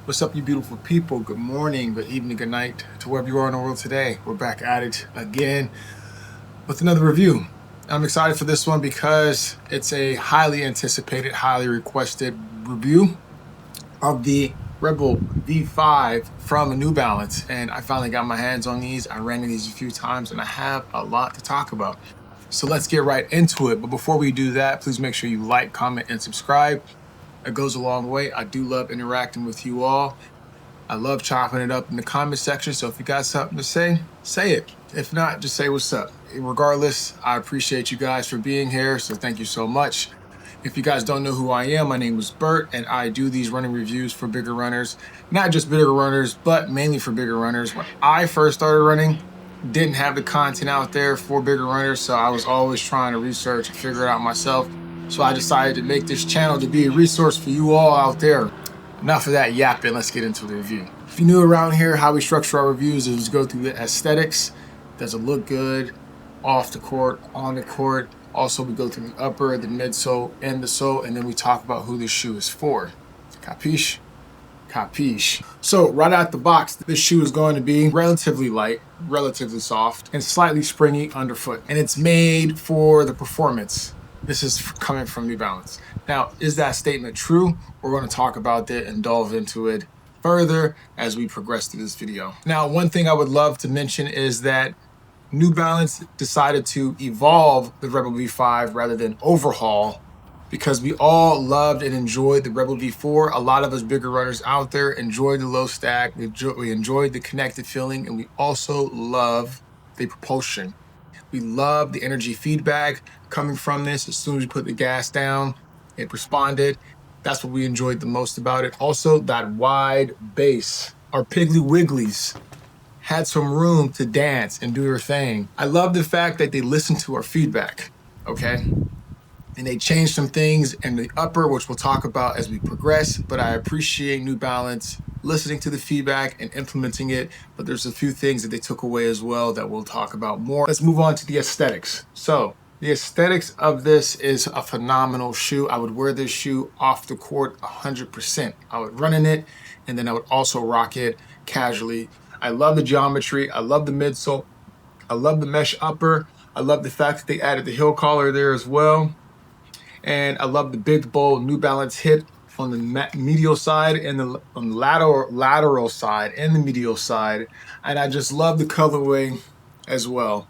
What's up, you beautiful people? Good morning, good evening, good night to wherever you are in the world today. We're back at it again with another review. I'm excited for this one because it's a highly anticipated, highly requested review of the Rebel V5 from New Balance. And I finally got my hands on these. I ran these a few times and I have a lot to talk about. So let's get right into it. But before we do that, please make sure you like, comment, and subscribe. It goes a long way. I do love interacting with you all. I love chopping it up in the comment section. So if you got something to say it. If not, just say what's up. Regardless, I appreciate you guys for being here. So thank you so much. If you guys don't know who I am, my name is Bert, and I do these running reviews for bigger runners. Not just bigger runners, but mainly for bigger runners. When I first started running, didn't have the content out there for bigger runners, so I was always trying to research and figure it out myself. So I decided to make this channel to be a resource for you all out there. Enough of that yapping, let's get into the review. If you're new around here, how we structure our reviews is go through the aesthetics. Does it look good? Off the court, on the court. Also, we go through the upper, the midsole, and the sole, and then we talk about who this shoe is for. Capiche? Capiche. So right out the box, this shoe is going to be relatively light, relatively soft, and slightly springy underfoot. And it's made for the performance. This is coming from New Balance. Now, is that statement true? We're going to talk about that and delve into it further as we progress through this video. Now, one thing I would love to mention is that New Balance decided to evolve the Rebel V5 rather than overhaul, because we all loved and enjoyed the Rebel V4. A lot of us bigger runners out there enjoyed the low stack, we enjoyed the connected feeling, and we also love the propulsion. We love the energy feedback coming from this. As soon as you put the gas down, it responded. That's what we enjoyed the most about it. Also, that wide base. Our Piggly Wigglies had some room to dance and do their thing. I love the fact that they listened to our feedback, okay? And they changed some things in the upper, which we'll talk about as we progress, but I appreciate New Balance listening to the feedback and implementing it, but there's a few things that they took away as well that we'll talk about more. Let's move on to the aesthetics. So the aesthetics of this is a phenomenal shoe. I would wear this shoe off the court 100%. I would run in it, and then I would also rock it casually. I love the geometry. I love the midsole. I love the mesh upper. I love the fact that they added the heel collar there as well. And I love the big, bold New Balance hit on the medial side and on the lateral side and the medial side. And I just love the colorway as well.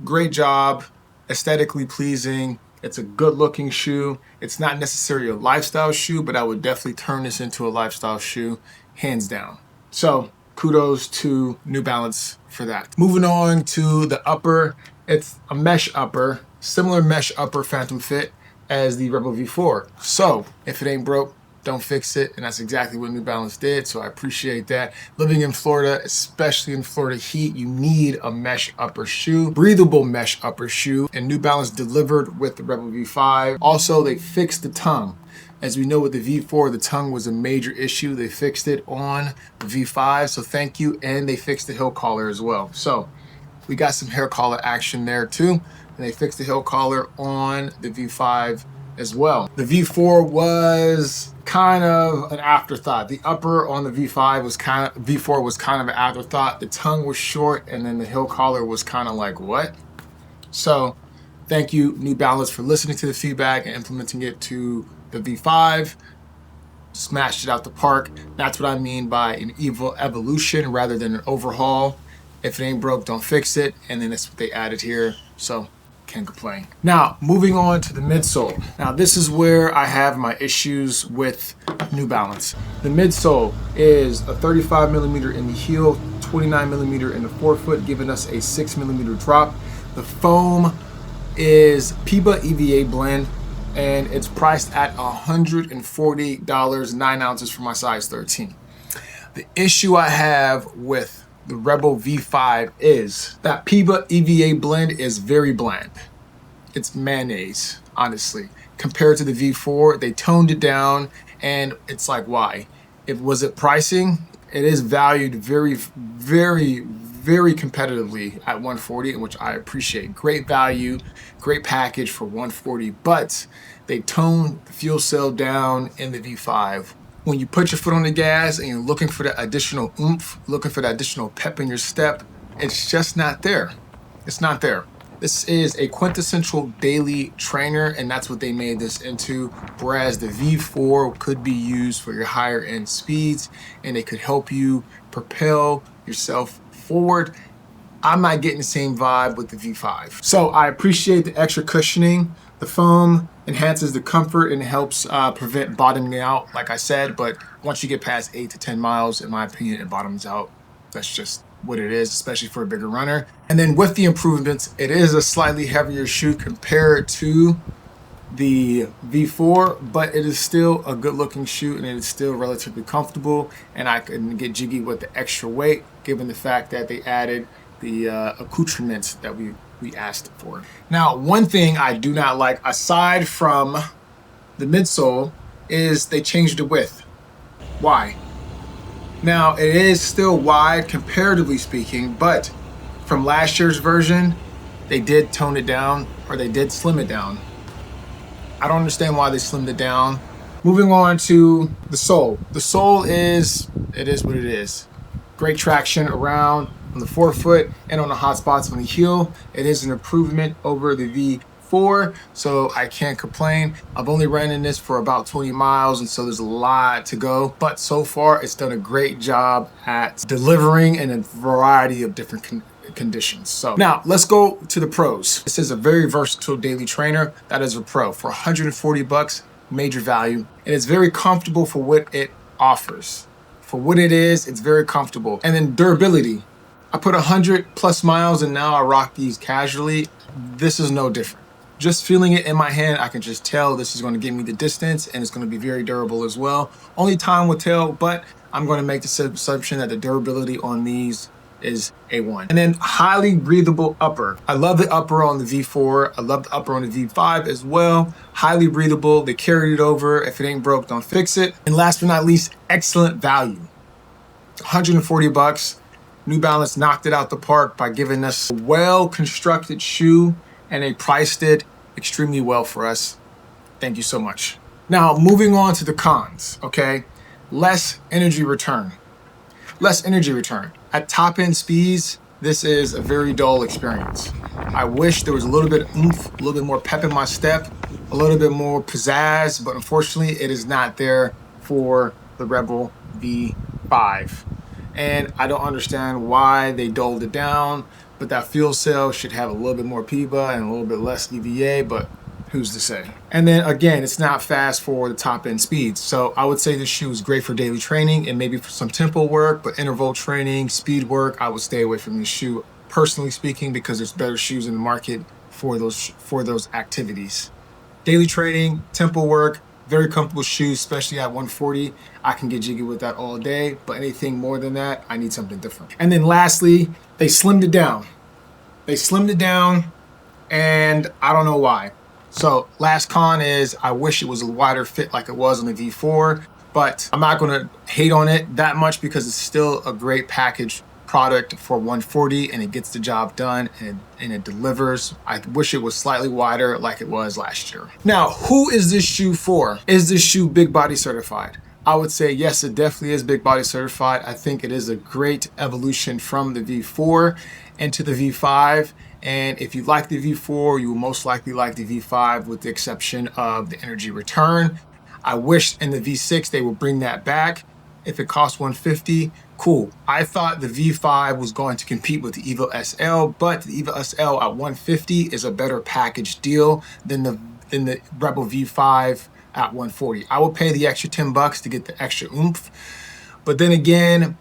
Great job, aesthetically pleasing. It's a good looking shoe. It's not necessarily a lifestyle shoe, but I would definitely turn this into a lifestyle shoe, hands down. So kudos to New Balance for that. Moving on to the upper, it's a mesh upper, similar mesh upper Phantom fit as the Rebel V4. So if it ain't broke, don't fix it. And that's exactly what New Balance did. So I appreciate that. Living in Florida, especially in Florida heat, you need a mesh upper shoe, breathable mesh upper shoe. And New Balance delivered with the Rebel V5. Also, they fixed the tongue. As we know with the V4, the tongue was a major issue. They fixed it on the V5. So thank you. And they fixed the heel collar as well. So we got some hair collar action there too. And they fixed the heel collar on the V5 as well. The V4 was kind of an afterthought. The upper on the V4 was kind of an afterthought. The tongue was short, and then the heel collar was kind of like, what? So thank you, New Balance, for listening to the feedback and implementing it to the V5. Smashed it out the park. That's what I mean by an evolution rather than an overhaul. If it ain't broke, don't fix it. And then that's what they added here. So can't complain. Now, moving on to the midsole. Now, this is where I have my issues with New Balance. The midsole is a 35 millimeter in the heel, 29 millimeter in the forefoot, giving us a 6 millimeter drop. The foam is PIBA EVA blend, and it's priced at $140, 9 ounces for my size 13. The issue I have with the Rebel V5 is that PIBA EVA blend is very bland. It's mayonnaise, honestly. Compared to the V4, they toned it down, and it's like, why? Was it pricing? It is valued very, very, very competitively at $140, which I appreciate. Great value, great package for $140, but they toned the fuel cell down in the V5 when you put your foot on the gas and you're looking for that additional oomph, looking for that additional pep in your step, it's just not there. It's not there. This is a quintessential daily trainer, and that's what they made this into. Whereas the V4 could be used for your higher end speeds, and it could help you propel yourself forward. I'm not getting the same vibe with the V5. So I appreciate the extra cushioning. The foam enhances the comfort and helps prevent bottoming out, like I said, but once you get past 8 to 10 miles, in my opinion, it bottoms out. That's just what it is, especially for a bigger runner. And then with the improvements, it is a slightly heavier shoe compared to the V4, but it is still a good looking shoe and it is still relatively comfortable, and I can get jiggy with the extra weight given the fact that they added the accoutrements that we asked for. Now, one thing I do not like, aside from the midsole, is they changed the width. Why? Now, it is still wide comparatively speaking, but from last year's version, they did tone it down, or they did slim it down. I don't understand why they slimmed it down. Moving on to the sole. The sole is what it is. Great traction around on the forefoot and on the hot spots on the heel. It is an improvement over the V4, so I can't complain. I've only ran in this for about 20 miles, and so there's a lot to go. But so far, it's done a great job at delivering in a variety of different conditions. So now let's go to the pros. This is a very versatile daily trainer that is a pro for 140 bucks, major value. And it's very comfortable for what it offers. For what it is, it's very comfortable. And then durability. I put 100 plus miles and now I rock these casually. This is no different. Just feeling it in my hand, I can just tell this is going to give me the distance, and it's going to be very durable as well. Only time will tell, but I'm going to make the assumption that the durability on these is A1. And then highly breathable upper. I love the upper on the V4. I love the upper on the V5 as well. Highly breathable. They carried it over. If it ain't broke, don't fix it. And last but not least, excellent value. 140 bucks. New Balance knocked it out the park by giving us a well-constructed shoe, and they priced it extremely well for us. Thank you so much. Now, moving on to the cons, okay? Less energy return. Less energy return. At top end speeds, this is a very dull experience. I wish there was a little bit of oomph, a little bit more pep in my step, a little bit more pizzazz, but unfortunately it is not there for the Rebel V5. And I don't understand why they doled it down, but that FuelCell should have a little bit more PIBA and a little bit less EVA, but who's to say? And then again, it's not fast for the top end speeds. So I would say this shoe is great for daily training and maybe for some tempo work, but interval training, speed work, I would stay away from this shoe, personally speaking, because there's better shoes in the market for those activities. Daily training, tempo work, very comfortable shoes, especially at 140. I can get jiggy with that all day, but anything more than that, I need something different. And then lastly, they slimmed it down. They slimmed it down, and I don't know why. So last con is I wish it was a wider fit like it was on the V4, but I'm not gonna hate on it that much because it's still a great package product for 140, and it gets the job done and it delivers. I wish it was slightly wider like it was last year. Now, who is this shoe for? Is this shoe big body certified? I would say yes, it definitely is big body certified. I think it is a great evolution from the V4 into the V5. And if you like the V4, you will most likely like the V5 with the exception of the energy return. I wish in the V6 they would bring that back. If it costs $150, cool. I thought the V5 was going to compete with the Evo SL, but the Evo SL at $150 is a better package deal than the Rebel V5 at $140. I would pay the extra 10 bucks to get the extra oomph. But then again,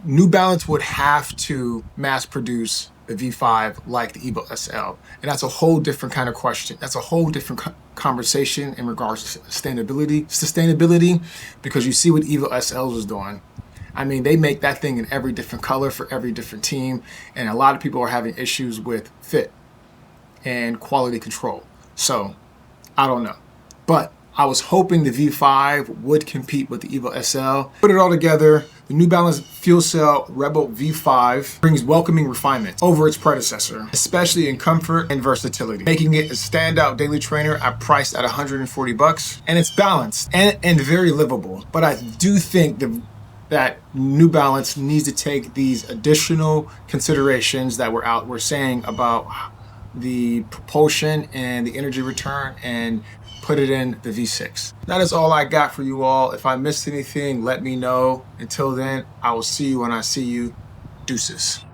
New Balance would have to mass produce the V5 like the Evo SL. And that's a whole different kind of question. That's a whole different conversation in regards to sustainability, because you see what Evo SL is doing. I mean, they make that thing in every different color for every different team, and a lot of people are having issues with fit and quality control. So I don't know. But I was hoping the V5 would compete with the Evo SL. Put it all together, the New Balance FuelCell Rebel V5 brings welcoming refinements over its predecessor, especially in comfort and versatility, making it a standout daily trainer at priced at $140. And it's balanced and very livable. But I do think that New Balance needs to take these additional considerations that we're saying about the propulsion and the energy return and put it in the V6. That is all I got for you all. If I missed anything, let me know. Until then, I will see you when I see you. Deuces.